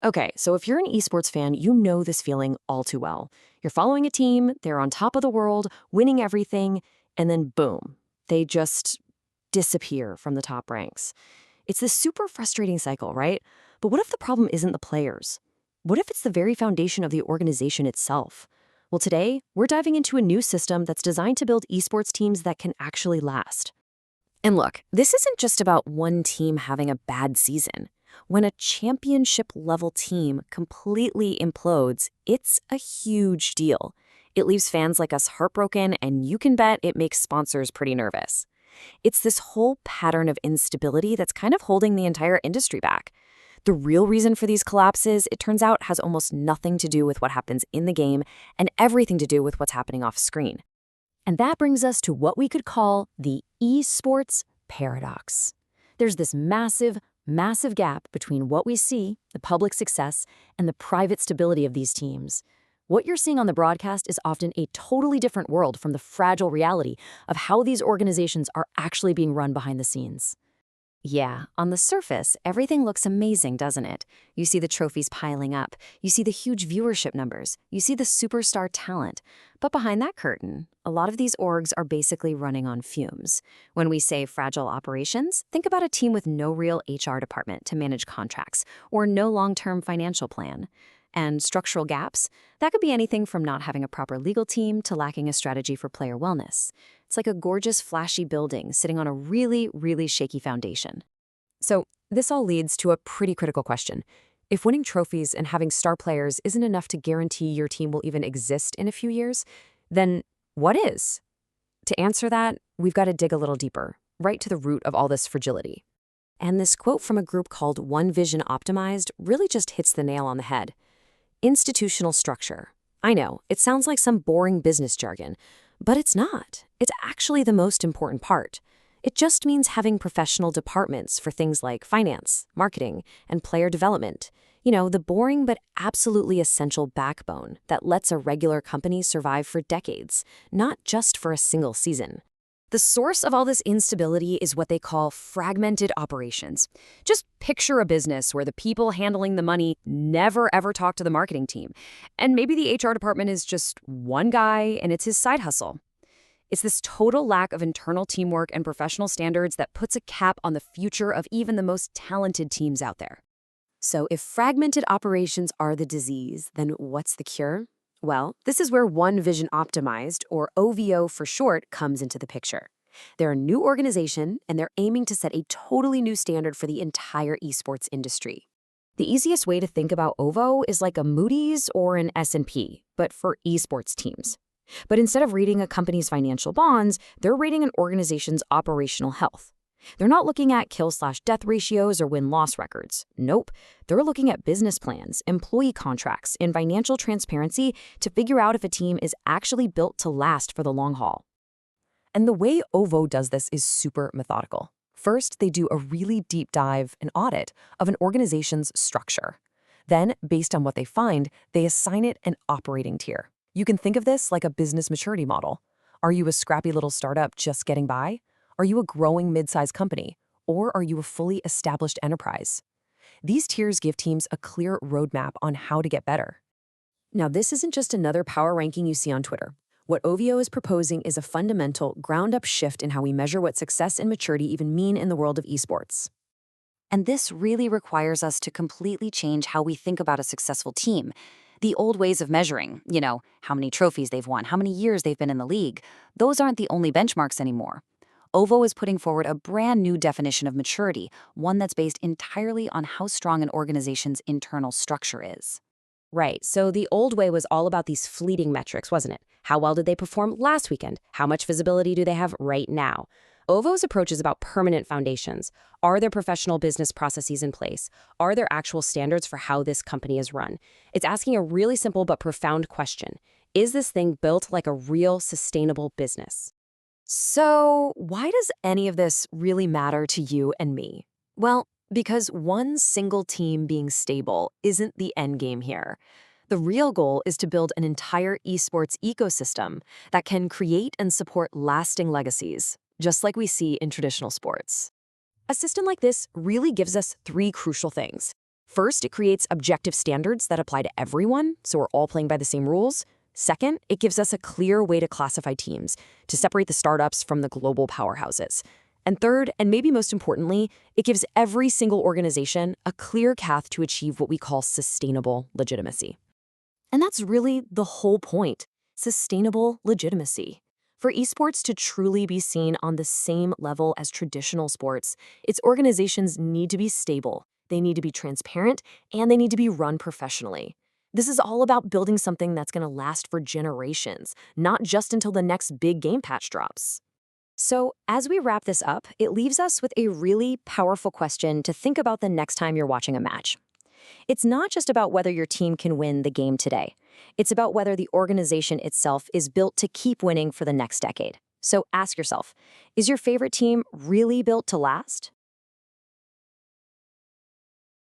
Okay, so if you're an esports fan, you know this feeling all too well. You're following a team, they're on top of the world, winning everything, and then boom, they just disappear from the top ranks. It's this super frustrating cycle, right? But what if the problem isn't the players? What if it's the very foundation of the organization itself? Well, today, we're diving into a new system that's designed to build esports teams that can actually last. And look, this isn't just about one team having a bad season. When a championship level team completely implodes, it's a huge deal. It leaves fans like us heartbroken, and you can bet it makes sponsors pretty nervous. It's this whole pattern of instability that's kind of holding the entire industry back. The real reason for these collapses, it turns out, has almost nothing to do with what happens in the game and everything to do with what's happening off screen. And that brings us to what we could call the esports paradox. There's this massive gap between what we see, the public success, and the private stability of these teams. What you're seeing on the broadcast is often a totally different world from the fragile reality of how these organizations are actually being run behind the scenes. Yeah, on the surface, everything looks amazing, doesn't it? You see the trophies piling up, you see the huge viewership numbers, you see the superstar talent. But behind that curtain, a lot of these orgs are basically running on fumes. When we say fragile operations, think about a team with no real HR department to manage contracts, or no long-term financial plan. And structural gaps, that could be anything from not having a proper legal team to lacking a strategy for player wellness. It's like a gorgeous, flashy building sitting on a really shaky foundation. So this all leads to a pretty critical question. If winning trophies and having star players isn't enough to guarantee your team will even exist in a few years, then what is? To answer that, we've got to dig a little deeper, right to the root of all this fragility. And this quote from a group called One Vision Optimized really just hits the nail on the head. Institutional structure. I know, it sounds like some boring business jargon, but it's not. It's actually the most important part. It just means having professional departments for things like finance, marketing, and player development. You know, the boring but absolutely essential backbone that lets a regular company survive for decades, not just for a single season. The source of all this instability is what they call fragmented operations. Just picture a business where the people handling the money never ever talk to the marketing team. And maybe the HR department is just one guy and it's his side hustle. It's this total lack of internal teamwork and professional standards that puts a cap on the future of even the most talented teams out there. So if fragmented operations are the disease, then what's the cure? Well, this is where One Vision Optimized, or OVO for short, comes into the picture. They're a new organization, and they're aiming to set a totally new standard for the entire esports industry. The easiest way to think about OVO is like a Moody's or an S&P, but for esports teams. But instead of rating a company's financial bonds, they're rating an organization's operational health. They're not looking at kill/death ratios or win-loss records. Nope. They're looking at business plans, employee contracts, and financial transparency to figure out if a team is actually built to last for the long haul. And the way OVO does this is super methodical. First, they do a really deep dive and audit of an organization's structure. Then, based on what they find, they assign it an operating tier. You can think of this like a business maturity model. Are you a scrappy little startup just getting by? Are you a growing mid-sized company? Or are you a fully established enterprise? These tiers give teams a clear roadmap on how to get better. Now, this isn't just another power ranking you see on Twitter. What OVO is proposing is a fundamental, ground-up shift in how we measure what success and maturity even mean in the world of esports. And this really requires us to completely change how we think about a successful team. The old ways of measuring, how many trophies they've won, how many years they've been in the league, those aren't the only benchmarks anymore. OVO is putting forward a brand new definition of maturity, one that's based entirely on how strong an organization's internal structure is. Right, so the old way was all about these fleeting metrics, wasn't it? How well did they perform last weekend? How much visibility do they have right now? OVO's approach is about permanent foundations. Are there professional business processes in place? Are there actual standards for how this company is run? It's asking a really simple but profound question. Is this thing built like a real, sustainable business? So, why does any of this really matter to you and me? Well, because one single team being stable isn't the end game here. The real goal is to build an entire esports ecosystem that can create and support lasting legacies, just like we see in traditional sports. A system like this really gives us three crucial things. First, it creates objective standards that apply to everyone, so we're all playing by the same rules. Second, it gives us a clear way to classify teams, to separate the startups from the global powerhouses. And third, and maybe most importantly, it gives every single organization a clear path to achieve what we call sustainable legitimacy. And that's really the whole point, sustainable legitimacy. For esports to truly be seen on the same level as traditional sports, its organizations need to be stable, they need to be transparent, and they need to be run professionally. This is all about building something that's going to last for generations, not just until the next big game patch drops. So, as we wrap this up, it leaves us with a really powerful question to think about the next time you're watching a match. It's not just about whether your team can win the game today. It's about whether the organization itself is built to keep winning for the next decade. So ask yourself, is your favorite team really built to last?